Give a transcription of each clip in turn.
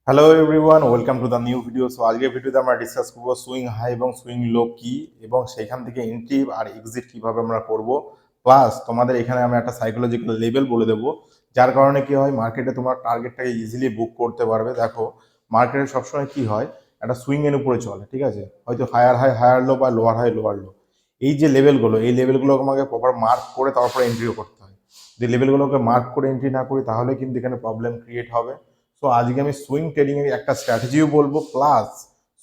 Hello everyone, welcome to the new video. So আজকের ভিডিওতে আমরা ডিসকাস করবো সুইং হাই এবং সুইং লো কি, এবং সেখান থেকে এন্ট্রি আর এক্সিট কিভাবে আমরা করব। প্লাস তোমাদের এখানে আমি একটা সাইকোলজিক্যাল লেভেল বলে দেবো, যার কারণে কি হয় মার্কেটে তোমার টার্গেটটাকে ইজিলি বুক করতে পারবে। দেখো, মার্কেটে সবসময় কি হয়, একটা সুইং এর উপরে চলে, ঠিক আছে, হয়তো হায়ার হাই হায়ার লো বা লোয়ার হাই লোয়ার লো। এই লেভেলগুলো আমাকে প্রপার মার্ক করে তারপরে এন্ট্রিও করতে হয়। যদি লেভেলগুলোকে মার্ক করে এন্ট্রি না করি তাহলে কিন্তু এখানে প্রবলেম ক্রিয়েট হবে। সো আজকে আমি সুইং ট্রেডিং এর একটা স্ট্র্যাটেজিও বলবো, প্লাস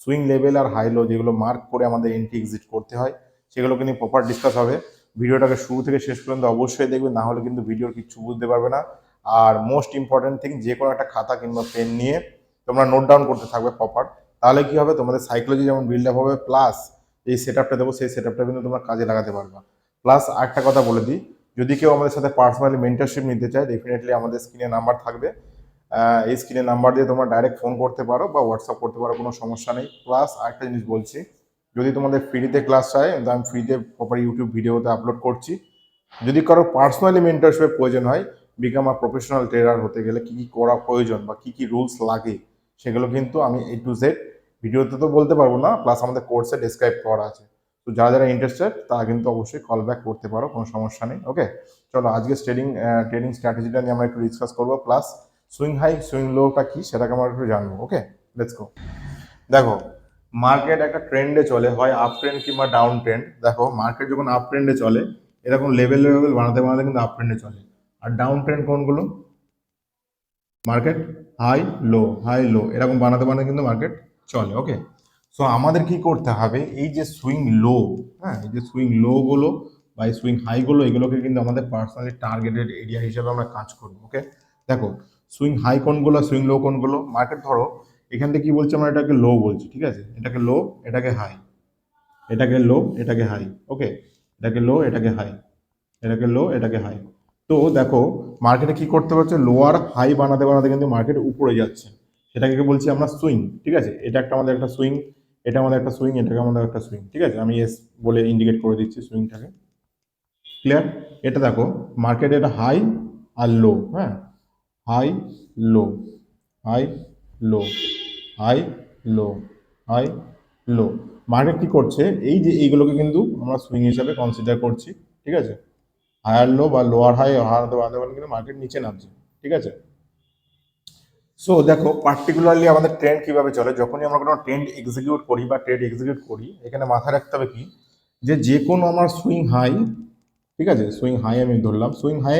সুইং লেভেল আর হাই লো যেগুলো মার্ক করে আমাদের এন্ট্রি এক্সিট করতে হয় সেগুলোকে নিয়ে প্রপার ডিসকাস হবে। ভিডিওটাকে শুরু থেকে শেষ পর্যন্ত অবশ্যই দেখবেন, না হলে কিন্তু ভিডিওর কিছু বুঝতে পারবে না। আর মোস্ট ইম্পর্টেন্ট থিং, যে কোনো একটা খাতা কিংবা পেন নিয়ে তোমরা নোট ডাউন করতে থাকবে প্রপার। তাহলে কি হবে, তোমাদের সাইকোলজি যেমন বিল্ড আপ হবে, প্লাস এই সেট আপটা দেবো সেই সেট আপটা কিন্তু তোমরা কাজে লাগাতে পারবে। প্লাস আরেকটা কথা বলে দিই, যদি কেউ আমাদের সাথে পার্সোনালি মেন্টরশিপ নিতে চায়, ডেফিনেটলি আমাদের স্ক্রিনে নাম্বার থাকবে। এই স্ক্রিনে নাম্বার দিয়ে তোমরা ডাইরেক্ট ফোন করতে পারো বা হোয়াটসঅ্যাপ করতে পারো, কোনো সমস্যা নেই। প্লাস আরেকটা জিনিস বলছি, যদি তোমাদের ফ্রিতে ক্লাস চাই, আমি ফ্রিতে প্রপার ইউটিউব ভিডিওতে আপলোড করছি। যদি কারো পার্সোনালি মেন্টরশিপের প্রয়োজন হয়, বিকাম আ প্রফেশনাল ট্রেডার হতে গেলে কী কী করা প্রয়োজন বা কী কী রুলস লাগে, সেগুলো কিন্তু আমি A to Z ভিডিওতে তো বলতে পারবো না, প্লাস আমাদের কোর্সে ডেসক্রাইব করা আছে। তো যারা যারা ইন্টারেস্টেড তারা কিন্তু অবশ্যই কল ব্যাক করতে পারো, কোনো সমস্যা নেই। ওকে, চলো আজকে ট্রেডিং স্ট্র্যাটেজিটা নিয়ে আমরা একটু ডিসকাস করবো, প্লাস সুইং হাই সুইং লোটা কি সেটাকে আমরা একটু জানবো। ওকে, লেটস গো। দেখো, মার্কেট একটা ট্রেন্ডে চলে, হয় আপ ট্রেন্ড কিংবা ডাউন ট্রেন্ড। দেখো, মার্কেট যখন আপ ট্রেন্ডে চলে এরকম লেভেল লেভেল বানাতে বানাতে কিন্তু আপ ট্রেন্ডে চলে। আর ডাউন ট্রেন্ড কোনগুলো, মার্কেট হাই লো এরকম বানাতে বানাতে কিন্তু মার্কেট চলে। ওকে, সো আমাদের কি করতে হবে, এই যে সুইং লো, হ্যাঁ, এই যে সুইং লো গুলো বা এই সুইং হাই গুলো, এগুলোকে কিন্তু আমাদের পার্সোনালি টার্গেটেড এরিয়া হিসেবে আমরা কাজ করবো। ওকে, দেখো, সুইং হাই কোনগুলো সুইং লো কোনগুলো, মার্কেট ধরো এখান থেকে কি বলছি, আমরা এটাকে লো বলছি, ঠিক আছে, এটাকে লো এটাকে হাই, এটাকে লো এটাকে হাই। ওকে, এটাকে লো এটাকে হাই, এটাকে লো এটাকে হাই। তো দেখো, মার্কেটে কি করতে পারছে, লোয়ার হাই বানাতে বানাতে কিন্তু মার্কেট উপরে যাচ্ছে, সেটাকে বলছি আমরা সুইং। ঠিক আছে, এটা একটা আমাদের একটা সুইং, এটা আমাদের একটা সুইং, এটাকে আমাদের একটা সুইং। ঠিক আছে, আমি এস বলে ইন্ডিকেট করে দিচ্ছি সুইংটাকে। ক্লিয়ার? এটা দেখো, মার্কেটে এটা হাই আর লো, হ্যাঁ, high low, high low, high low, high low. Market কি করছে, এই যে এইগুলোকে কিন্তু আমরা সুইং হিসাবে কনসিডার করছি। ঠিক আছে, হায়ার লো বা লোয়ার হাই হায়ার লো বাঁধতে পারলে কিন্তু মার্কেট নিচে নামছে। ঠিক আছে, সো দেখো পার্টিকুলারলি আমাদের ট্রেন্ড কিভাবে চলে, যখনই আমরা কোনো ট্রেন্ড এক্সিকিউট করি বা ট্রেড এক্সিকিউট করি, এখানে মাথায় রাখতে হবে কি, যে কোনো আমার সুইং হাই, ঠিক আছে, সুইং হাই আমি ধরলাম, সুইং হাই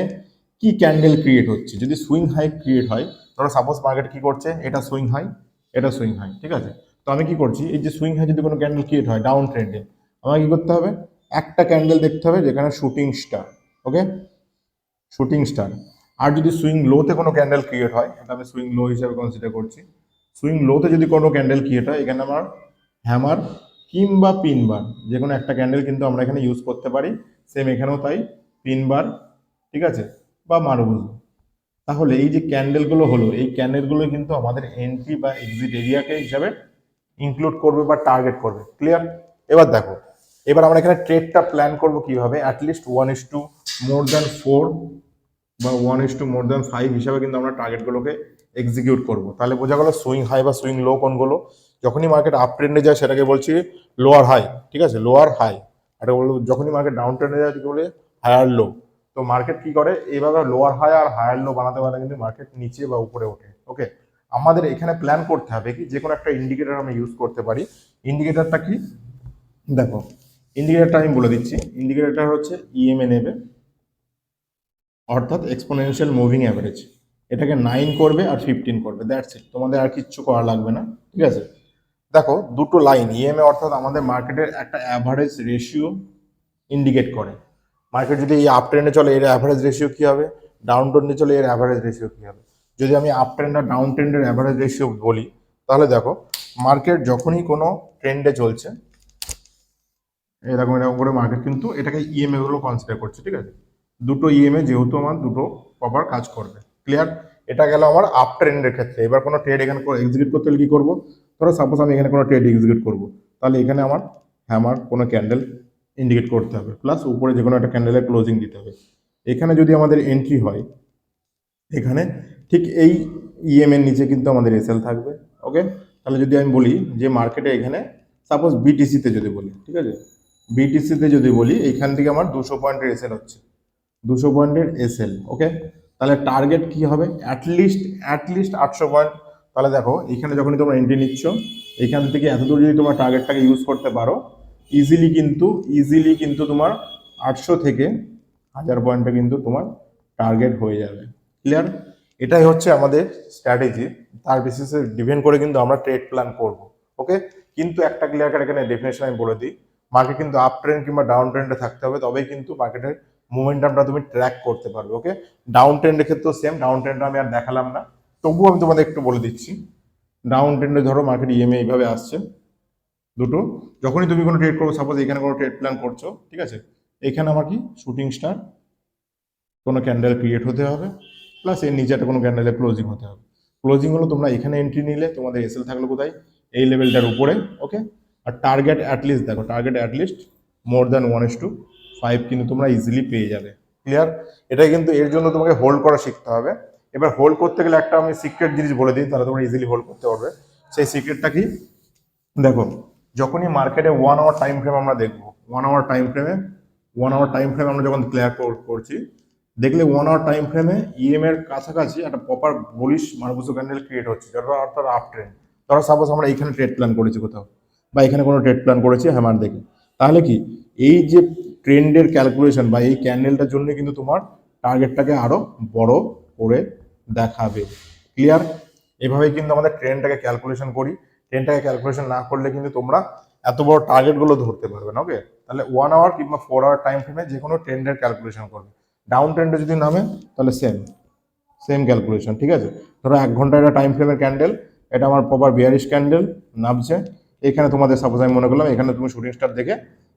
কি ক্যান্ডেল ক্রিয়েট হচ্ছে। যদি সুইং হাই ক্রিয়েট হয়, ধরো সাপোজ মার্কেট কি করছে, এটা সুইং হাই, এটা সুইং হাই, ঠিক আছে, তো আমি কি করছি, এই যে সুইং হাই যদি কোনো ক্যান্ডেল ক্রিয়েট হয় ডাউন ট্রেন্ডে, আমাকে কি করতে হবে, একটা ক্যান্ডেল দেখতে হবে যেখানে শুটিং স্টার। ওকে, শুটিং স্টার। আর যদি সুইং লোতে কোনো ক্যান্ডেল ক্রিয়েট হয়, এটা আমি সুইং লো হিসেবে কনসিডার করছি, সুইং লোতে যদি কোনো ক্যান্ডেল ক্রিয়েট হয়, এখানে আমার হ্যামার কিংবা পিন বার, যে কোনো একটা ক্যান্ডেল কিন্তু আমরা এখানে ইউজ করতে পারি। সেম এখানেও তাই, পিন বার, ঠিক আছে, বা মারুবুজ। তাহলে এই যে ক্যান্ডেলগুলো হলো, এই ক্যান্ডেলগুলো কিন্তু আমাদের এন্ট্রি বা এক্সিট এরিয়াকে হিসাবে ইনক্লুড করবে বা টার্গেট করবে। ক্লিয়ার? এবার দেখো, এবার আমরা এখানে ট্রেডটা প্ল্যান করবো কিভাবে, অ্যাটলিস্ট 1:4 বা 1:5 হিসাবে কিন্তু আমরা টার্গেটগুলোকে এক্সিকিউট করব। তাহলে বোঝা গেল সুইং হাই বা সুইং লো কোনগুলো। যখনই মার্কেট আপ ট্রেন্ডে যায় সেটাকে বলছি লোয়ার হাই, ঠিক আছে, লোয়ার হাই। আর যখনই মার্কেট ডাউন ট্রেন্ডে যায় সেটাকে বলে হায়ার লো। তো মার্কেট কি করে, এইভাবে লোয়ার হাই আর হায়ার লো বানাতে বানাতে কিন্তু মার্কেট নিচে বা উপরে ওঠে। ওকে, আমাদের এখানে প্ল্যান করতে হবে কি, যে কোনো একটা ইন্ডিকেটর আমরা ইউজ করতে পারি। ইন্ডিকেটরটা কি, দেখো, ইন্ডিকেটরটা আমি বলে দিচ্ছি। ইন্ডিকেটরটা হচ্ছে ইএমএ নেবে, অর্থাৎ এক্সপোনেনশিয়াল মুভিং অ্যাভারেজ। এটাকে 9 করবে আর 15 করবে, দ্যাটস ইট, তোমাদের আর কিচ্ছু করা লাগবে না। ঠিক আছে, দেখো দুটো লাইন ইএমএ অর্থাৎ আমাদের মার্কেটের একটা অ্যাভারেজ রেশিও ইন্ডিকেট করে। মার্কেট যদি এই আপ ট্রেন্ডে চলে এর অ্যাভারেজ রেশিও কী হবে, ডাউন ট্রেন্ডে চলে এর অ্যাভারেজ রেশিও কী হবে। যদি আমি আপ ট্রেন্ড আর ডাউন ট্রেন্ডের অ্যাভারেজ রেশিও বলি, তাহলে দেখো মার্কেট যখনই কোনো ট্রেন্ডে চলছে, এরকম এরকম করে মার্কেট কিন্তু এটাকে ইএমএ গুলো কনসিডার করছে। ঠিক আছে, দুটো ইএমএ যেহেতু আমার দুটো প্রপার কাজ করবে। ক্লিয়ার? এটা গেল আমার আপ ট্রেন্ডের ক্ষেত্রে। এবার কোনো ট্রেড এখানে এক্সিকিউট করতে হলে কি করবো, ধরো সাপোজ আমি এখানে কোনো ট্রেড এক্সিকিউট করবো, তাহলে এখানে আমার হ্যামার কোনো ক্যান্ডেল ইন্ডিকেট করতে হবে, প্লাস উপরে যে কোনো একটা ক্যান্ডেলের ক্লোজিং দিতে হবে। এখানে যদি আমাদের এন্ট্রি হয়, এখানে ঠিক এই ইএম এর নিচে কিন্তু আমাদের এসএল থাকবে। ওকে, তাহলে যদি আমি বলি যে মার্কেটে এখানে সাপোজ বিটিসিতে যদি বলি, ঠিক আছে, বিটিসিতে যদি বলি এইখান থেকে আমার 200 পয়েন্টের এসএল হচ্ছে, 200 পয়েন্টের এসএল। ওকে, তাহলে টার্গেট কি হবে? At least 800 point. তাহলে দেখো এখানে যখনই তোমরা এন্ট্রি নিচ্ছ, এখান থেকে এতদূর যদি তোমার টার্গেটটাকে ইউজ করতে পারো, ইজিলি কিন্তু তোমার 800 থেকে 1000 পয়েন্টে কিন্তু তোমার টার্গেট হয়ে যাবে। ক্লিয়ার? এটাই হচ্ছে আমাদের স্ট্র্যাটেজি। তার বেসিসে ডিপেন্ড করে কিন্তু আমরা ট্রেড প্ল্যান করব। ওকে, কিন্তু একটা ক্লিয়ার কাট এখানে ডেফিনেশন আমি বলে দিই, মার্কেট কিন্তু আপ ট্রেন্ড কিংবা ডাউন ট্রেন্ডে থাকতে হবে, তবেই কিন্তু মার্কেটের মোমেন্টামটা তুমি ট্র্যাক করতে পারবে। ওকে, ডাউন ট্রেন্ডের ক্ষেত্রেও সেম, ডাউন ট্রেন্ড আমি আর দেখালাম না, তবুও আমি তোমাদের একটু বলে দিচ্ছি। ডাউন ট্রেন্ডে ধরো মার্কেট ইএমএ এইভাবে আসছে দুটো, যখনই তুমি কোনো ট্রেড করবো, সাপোজ এখানে কোনো ট্রেড প্ল্যান করছো, ঠিক আছে, এখানে আমার কি শুটিং স্টার কোনো ক্যান্ডেল ক্রিয়েট হতে হবে, প্লাস এর নিচে একটা কোনো ক্যান্ডেলে ক্লোজিং হতে হবে। ক্লোজিং হলো তোমরা এখানে এন্ট্রি নিলে তোমাদের এসএল থাকলো কোথায়? এই লেভেলটার উপরে। ওকে, আর টার্গেট অ্যাটলিস্ট দেখো, টার্গেট অ্যাটলিস্ট মোর দ্যান 1:5 কিন্তু তোমরা ইজিলি পেয়ে যাবে। ক্লিয়ার? এটাই কিন্তু, এর জন্য তোমাকে হোল্ড করা শিখতে হবে। এবার হোল্ড করতে গেলে একটা আমি সিক্রেট জিনিস বলে দিই, তাহলে তোমরা ইজিলি হোল্ড করতে পারবে। সেই সিক্রেটটা কি? দেখো, যখনই মার্কেটে 1 আওয়ার টাইম ফ্রেম আমরা দেখবো, 1 আওয়ার টাইম ফ্রেমে আমরা যখন ক্লিয়ার করছি, দেখলে 1 আওয়ার টাইম ফ্রেমে ইএম এর কাছাকাছি একটা প্রপার বুলিশ মার্কুসো ক্যান্ডেল ক্রিয়েট হচ্ছে, যেটা অর্থাৎ আপ ট্রেন্ড। ধরো সাপোজ আমরা এখানে ট্রেড প্ল্যান করেছি কোথাও, বা এখানে কোনো ট্রেড প্ল্যান করেছি হ্যামার দেখে, তাহলে কি এই যে ট্রেন্ডের ক্যালকুলেশন বা এই ক্যান্ডেলটার জন্য কিন্তু তোমার টার্গেটটাকে আরো বড় করে দেখাবে। ক্লিয়ার? এভাবেই কিন্তু আমাদের ট্রেন্ডটাকে ক্যালকুলেশন করি। ট্রেন্ডটাকে ক্যালকুলেশন না করলে কিন্তু তোমরা এত বড় টার্গেটগুলো ধরতে পারবে না। ওকে, তাহলে 1 আওয়ার কিংবা 4 আওয়ার টাইম ফ্রেমে যে কোনো ট্রেন্ডের ক্যালকুলেশন করবে। ডাউন ট্রেন্ডে যদি নামে তাহলে সেম ক্যালকুলেশন। ঠিক আছে, ধরো 1 ঘন্টা একটা টাইম ফ্রেমের ক্যান্ডেল, এটা আমার প্রপার বিয়ারিশ ক্যান্ডেল নামছে, এখানে তোমাদের সাপোজ আমি মনে করলাম এখানে তুমি শুটিং স্টার দেখে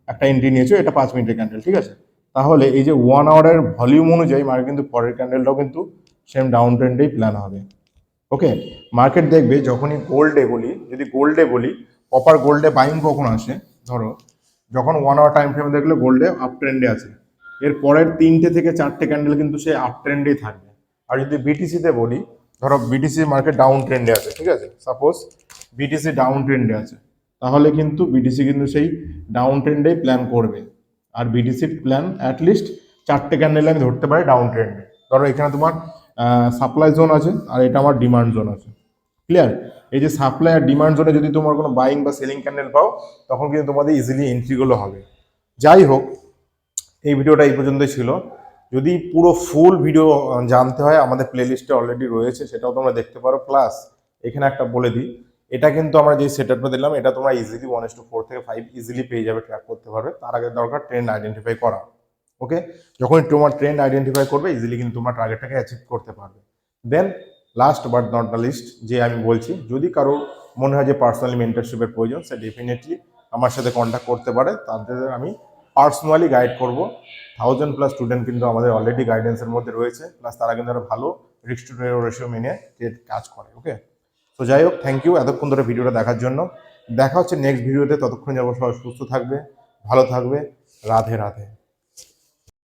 একটা এন্ট্রি নিয়েছো, এটা 5 মিনিটের ক্যান্ডেল। ঠিক আছে, তাহলে এই যে 1 আওয়ারের ভলিউম অনুযায়ী মার্কেট কিন্তু পরের ক্যান্ডেলটাও কিন্তু সেম ডাউন ট্রেন্ডেই প্ল্যান হবে। ওকে, মার্কেট দেখবে যখনই গোল্ডে বলি প্রপার গোল্ডে বাইং কখন আসে, ধরো যখন 1 আওয়ার টাইম ফ্রেমে দেখলে গোল্ডে আপ ট্রেন্ডে আছে, এর পরের 3টে থেকে 4টে ক্যান্ডেল কিন্তু সে আপ ট্রেন্ডেই থাকবে। আর যদি বিটিসিতে বলি, ধরো বিটিসি মার্কেট ডাউন ট্রেন্ডে আছে, ঠিক আছে, সাপোজ বিটিসি ডাউন ট্রেন্ডে আছে, তাহলে কিন্তু বিটিসি কিন্তু সেই ডাউন ট্রেন্ডেই প্ল্যান করবে। আর বিটিসির প্ল্যান অ্যাটলিস্ট 4টে ক্যান্ডেল আমি ধরতে পারি ডাউন ট্রেন্ডে। ধরো এখানে তোমার সাপ্লাই জোন আছে, আর এটা আমার ডিমান্ড জোন আছে। ক্লিয়ার? এই যে সাপ্লাই আর ডিমান্ড জোনে যদি তোমার কোনো বাইং বা সেলিং ক্যান্ডেল পাও, তখন কিন্তু তোমাদের ইজিলি এন্ট্রিগুলো হবে। যাই হোক, এই ভিডিওটা এই পর্যন্তই ছিল। যদি পুরো ফুল ভিডিও জানতে হয়, আমাদের প্লেলিস্টে অলরেডি রয়েছে, সেটাও তোমরা দেখতে পারো। প্লাস এখানে একটা বলে দিই, এটা কিন্তু আমরা যে সেটআপটা দিলাম, এটা তোমরা ইজিলি 1:4 থেকে 5 ইজিলি পেয়ে যাবে, ট্র্যাক করতে পারবে। তার আগে দরকার ট্রেন্ড আইডেন্টিফাই করা। ওকে, যখন তোমার ট্রেন্ড আইডেন্টিফাই করবে, ইজিলি কিন্তু তোমার টার্গেটটাকে অ্যাচিভ করতে পারবে। Then last but not the least, যে আমি বলছি, যদি কারো মনে হয় যে পার্সোনালি মেন্টরশিপের প্রয়োজন, সে ডেফিনেটলি আমার সাথে কন্ট্যাক্ট করতে পারে। তাদের আমি পার্সোনালি গাইড করব। 1000+ স্টুডেন্ট কিন্তু আমাদের অলরেডি গাইডেন্সের মধ্যে রয়েছে, প্লাস তারা কিন্তু আরো ভালো রিস্ক টু রেশিও মেনে কাজ করে। ওকে, তো যাই হোক, থ্যাংক ইউ এতক্ষণ ধরে ভিডিওটা দেখার জন্য। দেখা হচ্ছে নেক্সট ভিডিওতে, ততক্ষণ যাবো সবাই সুস্থ থাকবে, ভালো থাকবে। রাধে রাধে।